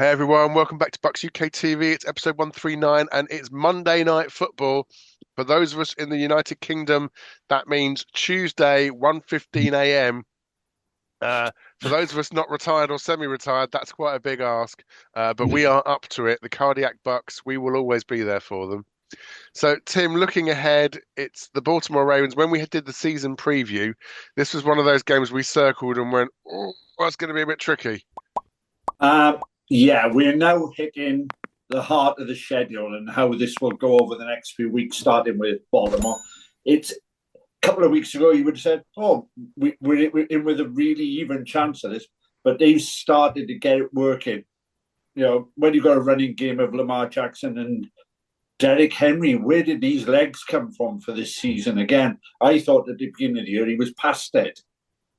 Hey everyone, welcome back to Bucks UK TV. It's episode 139 and it's Monday Night Football. For those of us in the United Kingdom, that means Tuesday, 1:15 a.m. Uh, for those of us not retired or semi-retired, that's quite a big ask. But we are up to it. The Cardiac Bucks, we will always be there for them. So, Tim, looking ahead, it's the Baltimore Ravens. When we did the season preview, this was one of those games we circled and went, oh, that's going to be a bit tricky. Uh, yeah, we're now hitting the heart of the schedule and how this will go over the next few weeks, starting with Baltimore. It's a couple of weeks ago, you would have said, oh, we're in with a really even chance of this, but they've started to get it working. You know, when you've got a running game of Lamar Jackson and Derrick Henry, where did these legs come from for this season? Again, I thought at the beginning of the year he was past it,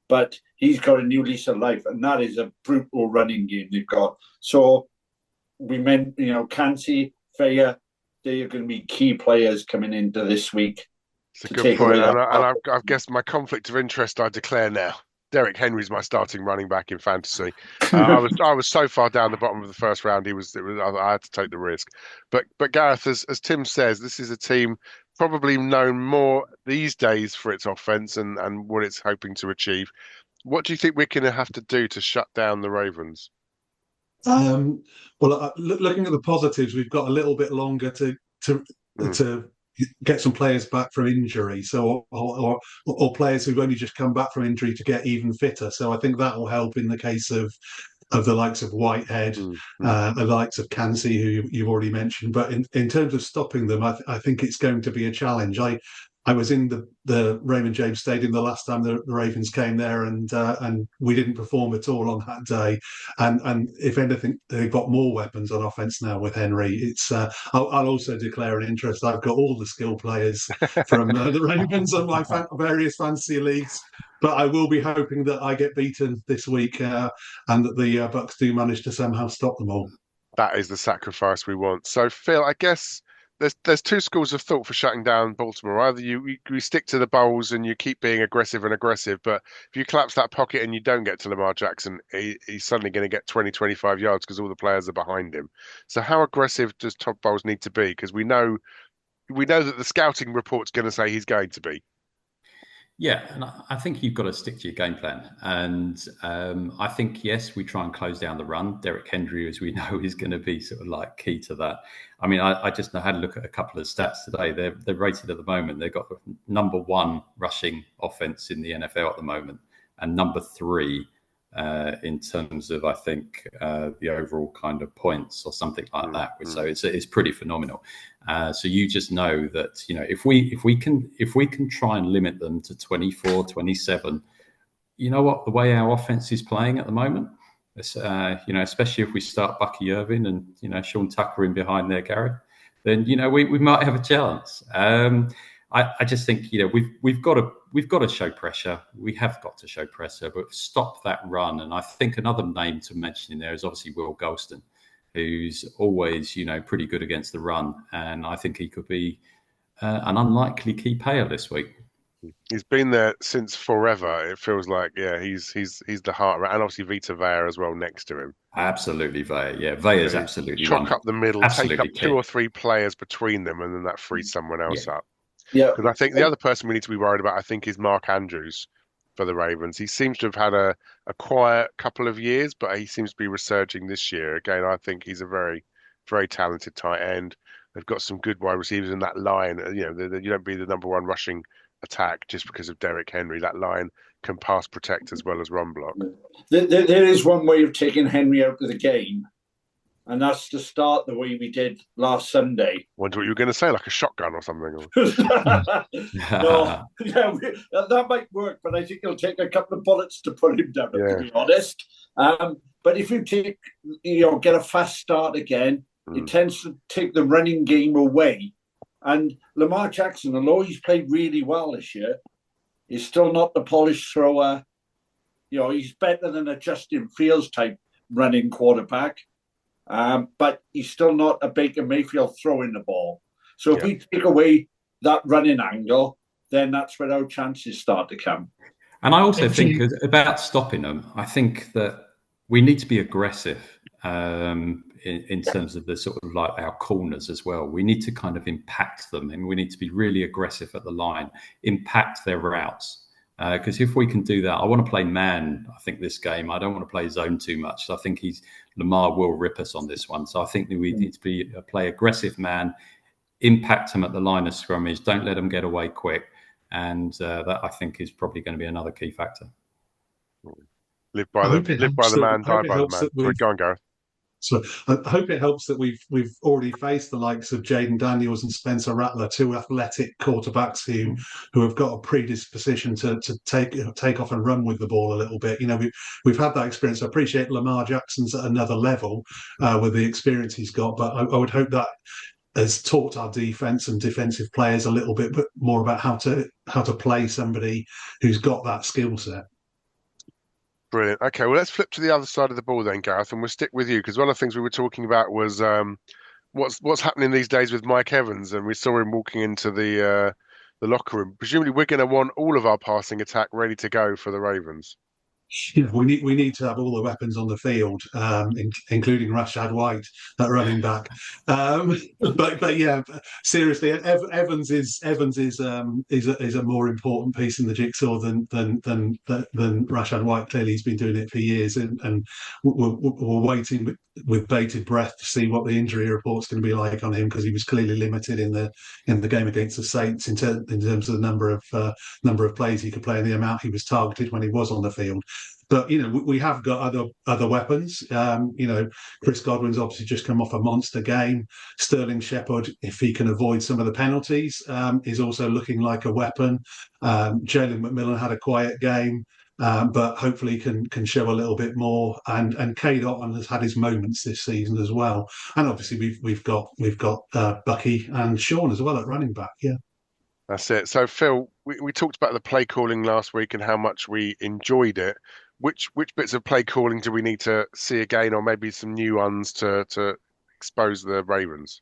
but he's got a new lease of life, and that is a brutal running game they've got. So we meant, Kansi, Faya, they are going to be key players coming into this week It's a to good take point, away and, that. I've guessed my conflict of interest. I declare now. Derek Henry's my starting running back in fantasy. I was so far down the bottom of the first round. I had to take the risk. But Gareth, as Tim says, this is a team probably known more these days for its offense and what it's hoping to achieve. What do you think we're going to have to do to shut down the Ravens? Um, looking at the positives, we've got a little bit longer to Mm, to get some players back from injury, so or players who've only just come back from injury to get even fitter. So I think that will help in the case of the likes of Whitehead, mm, mm. the likes of Cansey, who you've already mentioned. But in terms of stopping them, I think it's going to be a challenge. I was in the Raymond James Stadium the last time the Ravens came there, and we didn't perform at all on that day. And if anything, they've got more weapons on offense now with Henry. It's I'll also declare an interest. I've got all the skill players from the Ravens on my various fantasy leagues. But I will be hoping that I get beaten this week, and that the Bucks do manage to somehow stop them all. That is the sacrifice we want. So, Phil, I guess there's two schools of thought for shutting down Baltimore. Either you stick to the bowls and you keep being aggressive and aggressive, but if you collapse that pocket and you don't get to Lamar Jackson, he's suddenly going to get 20, 25 yards because all the players are behind him. So, how aggressive does Todd Bowles need to be? Because we know that the scouting report's going to say he's going to be. Yeah, and I think you've got to stick to your game plan. And I think, yes, we try and close down the run. Derrick Henry, as we know, is going to be sort of like key to that. I mean, I just had a look at a couple of stats today. They're rated at the moment. They've got the number one rushing offense in the NFL at the moment, and number three in terms of, I think, the overall kind of points or something like that. So it's pretty phenomenal. So you just know that, if we can try and limit them to 24, 27, you know what, the way our offense is playing at the moment, it's, especially if we start Bucky Irving and, Sean Tucker in behind there, Gareth, then, we might have a chance. I just think, we've got to show pressure. We have got to show pressure, but stop that run. And I think another name to mention in there is obviously Will Golston, who's always, pretty good against the run. And I think he could be an unlikely key player this week. He's been there since forever. It feels like, yeah, he's the heart, and obviously Vita Vea as well next to him. Absolutely, Vea. Yeah, Vea is absolutely chock up the middle, absolutely take up key. two or three players between them, and then that frees someone else up. Yeah. Because I think the other person we need to be worried about, I think, is Mark Andrews for the Ravens. He seems to have had a quiet couple of years, but he seems to be resurging this year. Again, I think he's a very, very talented tight end. They've got some good wide receivers in that line. You don't be the number one rushing attack just because of Derrick Henry. That line can pass protect as well as run block. There is one way of taking Henry out of the game, and that's to start the way we did last Sunday. Wonder what you were going to say, like a shotgun or something. No, that might work, but I think it'll take a couple of bullets to put him down, to be honest. But if you get a fast start again, it tends to take the running game away. And Lamar Jackson, although he's played really well this year, is still not the polished thrower. He's better than a Justin Fields type running quarterback. But he's still not a Baker Mayfield throwing the ball. So if we take away that running angle, then that's where our chances start to come. And I also think about stopping them, I think that we need to be aggressive. in terms of the sort of like our corners as well. We need to kind of impact them, and we need to be really aggressive at the line, impact their routes. Because if we can do that, I want to play man, I think, this game. I don't want to play zone too much. So I think Lamar will rip us on this one. So I think that we need to play aggressive man, impact them at the line of scrummage, don't let them get away quick. And that, I think, is probably going to be another key factor. Live by the man, die by the man. Sorry, go on, Gareth. So I hope it helps that we've already faced the likes of Jaden Daniels and Spencer Rattler, two athletic quarterbacks who have got a predisposition to take off and run with the ball a little bit. You know, we've had that experience. I appreciate Lamar Jackson's at another level with the experience he's got, but I would hope that has taught our defense and defensive players a little bit more about how to play somebody who's got that skill set. Brilliant. Okay, well, let's flip to the other side of the ball then, Gareth, and we'll stick with you because one of the things we were talking about was what's happening these days with Mike Evans, and we saw him walking into the locker room. Presumably, we're going to want all of our passing attack ready to go for the Ravens. Yeah, we need to have all the weapons on the field, including Rashad White, that running back. But yeah, seriously, Evans is a more important piece in the jigsaw than Rashad White. Clearly, he's been doing it for years, and we're waiting with bated breath to see what the injury report's going to be like on him, because he was clearly limited in the game against the Saints in terms of the number of plays he could play and the amount he was targeted when he was on the field. But you know, we have got other weapons. You know, Chris Godwin's obviously just come off a monster game. Sterling Shepard, if he can avoid some of the penalties, is also looking like a weapon. Jalen McMillan had a quiet game, but hopefully can show a little bit more. And Cade Otton has had his moments this season as well. And obviously we've got Bucky and Sean as well at running back. Yeah. That's it. So, Phil, we talked about the play calling last week and how much we enjoyed it. Which bits of play calling do we need to see again, or maybe some new ones to expose the Ravens?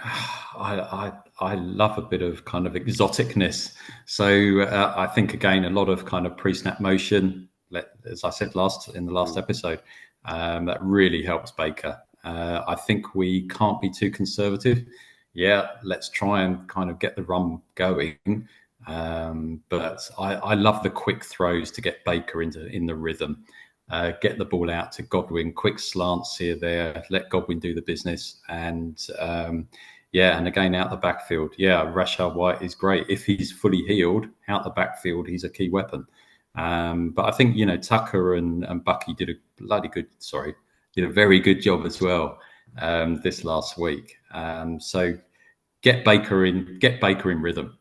I love a bit of kind of exoticness. So I think, again, a lot of kind of pre-snap motion, as I said in the last episode, that really helps Baker. I think we can't be too conservative. Yeah, let's try and kind of get the run going. But I love the quick throws to get Baker in the rhythm, get the ball out to Godwin, quick slants here, there, let Godwin do the business. And and again, out the backfield. Yeah, Rashad White is great. If he's fully healed, out the backfield, he's a key weapon. But I think, you know, Tucker and Bucky did a very good job as well this last week. So get Baker in rhythm.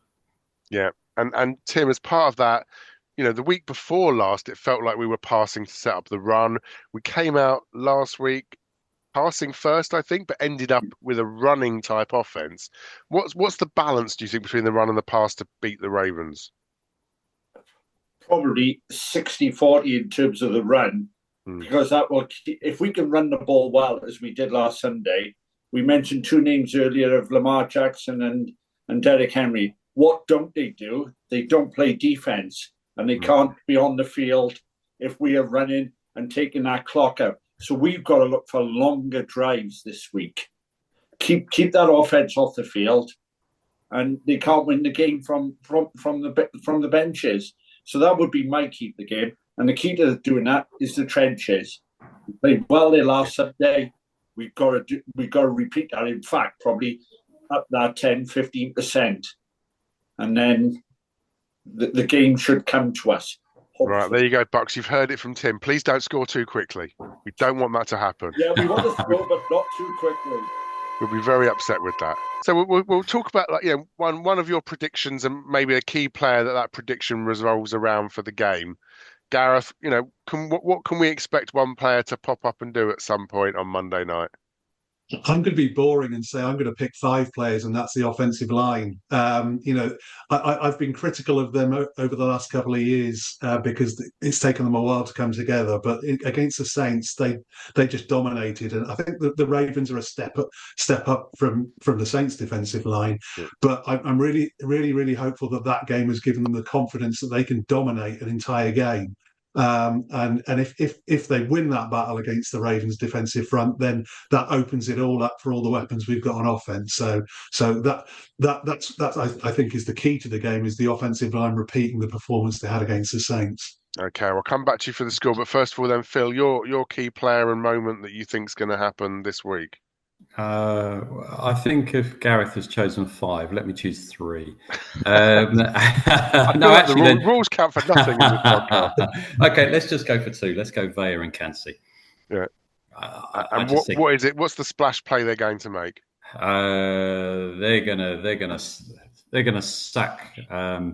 Yeah, and Tim, as part of that, you know, the week before last, it felt like we were passing to set up the run. We came out last week passing first, I think, but ended up with a running type offense. What's the balance, do you think, between the run and the pass to beat the Ravens? Probably 60-40 in terms of the run, because that will, if we can run the ball well, as we did last Sunday. We mentioned two names earlier of Lamar Jackson and Derrick Henry. What don't they do? They don't play defense, and they can't be on the field if we are running and taking that clock out. So we've got to look for longer drives this week. Keep that offense off the field, and they can't win the game from the benches. So that would be my key to the game. And the key to doing that is the trenches. We played well there last Sunday. We've got to repeat that. In fact, probably up that 10-15%. And then the game should come to us. Hopefully. Right, there you go, Bucks. You've heard it from Tim. Please don't score too quickly. We don't want that to happen. Yeah, we want to score, but not too quickly. We'll be very upset with that. So we'll talk about, like, you know, one of your predictions and maybe a key player that prediction revolves around for the game. Gareth, you know, what can we expect one player to pop up and do at some point on Monday night? I'm going to be boring and say I'm going to pick 5 players, and that's the offensive line. You know, I've been critical of them over the last couple of years because it's taken them a while to come together. But against the Saints, they just dominated, and I think the Ravens are a step up from the Saints' defensive line. Yeah. But I'm really, really, really hopeful that game has given them the confidence that they can dominate an entire game. And if they win that battle against the Ravens' defensive front, then that opens it all up for all the weapons we've got on offense. So that's I think is the key to the game, is the offensive line repeating the performance they had against the Saints. Okay, we'll come back to you for the score, but first of all, then Phil, your key player and moment that you think is going to happen this week. I think if Gareth has chosen 5, let me choose 3. I feel No, like the actually, rules count for nothing in this podcast. Okay, let's just go for 2. Let's go Vaya and Cansey. Yeah. I And just think what is it? What's the splash play they're going to make? they're gonna sack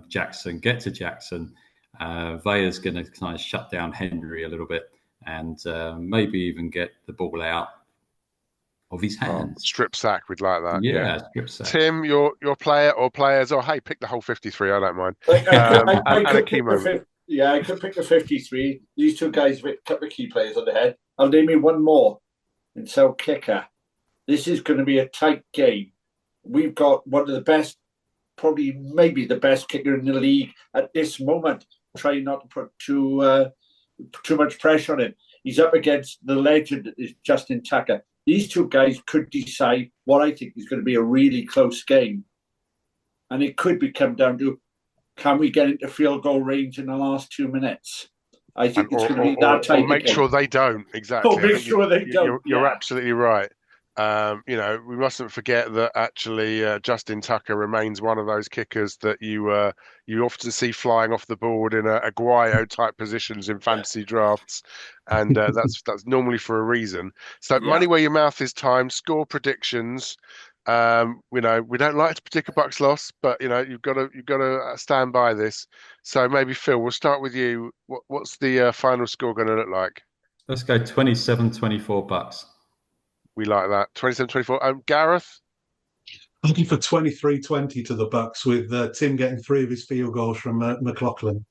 Jackson, get to Jackson. Vaya's going to kind of shut down Henry a little bit, and maybe even get the ball out of his hands. Strip sack, we'd like that. Yeah, strip sack. Tim, your player or players, or hey, pick the whole 53. I don't mind. I and a key moment. I could pick the 53. These two guys with a couple of key players on the head. I'll name you one more. And so kicker. This is going to be a tight game. We've got one of the best, probably maybe the best kicker in the league at this moment. Trying not to put too much pressure on him. He's up against the legend that is Justin Tucker. These two guys could decide what I think is going to be a really close game. And it could come down to, can we get into field goal range in the last 2 minutes? I think it's going to be that tight. Or make sure they don't. Exactly. Make sure they don't. You're absolutely right. We mustn't forget that actually Justin Tucker remains one of those kickers that you often see flying off the board in a Aguayo type positions in fantasy drafts, and that's normally for a reason. So money where your mouth is time. Score predictions. We don't like to predict a Bucs loss, but you've got to stand by this. So maybe Phil, we'll start with you. What's the final score going to look like? Let's go 27-24 Bucs. We like that. 27-24. Gareth? I'm looking for 23-20 to the Bucs, with Tim getting 3 of his field goals from McLaughlin.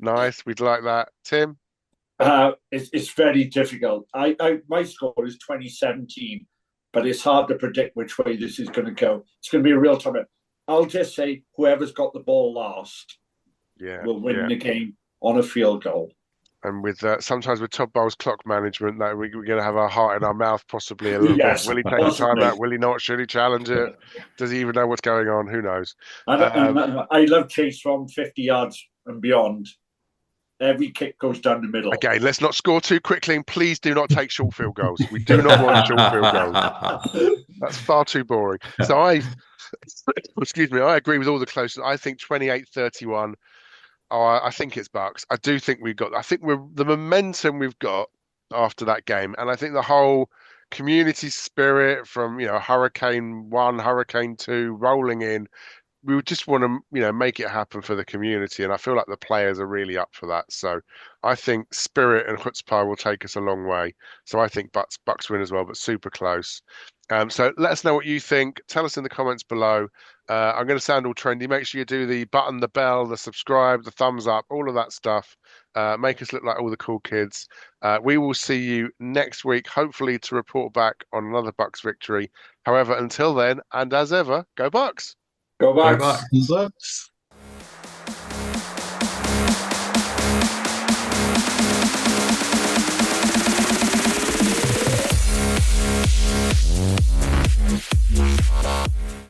Nice. We'd like that. Tim? It's very difficult. My score is 2017, but it's hard to predict which way this is going to go. It's going to be a real tournament. I'll just say whoever's got the ball last will win the game on a field goal. And with sometimes with Todd Bowles' clock management, that we're going to have our heart in our mouth possibly a little bit. Will he take the time out? Will he not? Should he challenge it? Does he even know what's going on? Who knows? I love Chase from 50 yards and beyond. Every kick goes down the middle. Again, let's not score too quickly, and please do not take short field goals. We do not want short field goals. That's far too boring. So I agree with all the closest. I think 28-31. I think it's Bucs. I do think I think the momentum we've got after that game, and I think the whole community spirit from Hurricane 1, Hurricane 2 rolling in. We would just want to make it happen for the community, and I feel like the players are really up for that. So I think spirit and chutzpah will take us a long way. So I think Bucs win as well, but super close. So let us know what you think. Tell us in the comments below. I'm going to sound all trendy. Make sure you do the button, the bell, the subscribe, the thumbs up, all of that stuff. Make us look like all the cool kids. We will see you next week, hopefully to report back on another Bucs victory. However, until then, and as ever, go Bucs! Go Bucs! Bucs.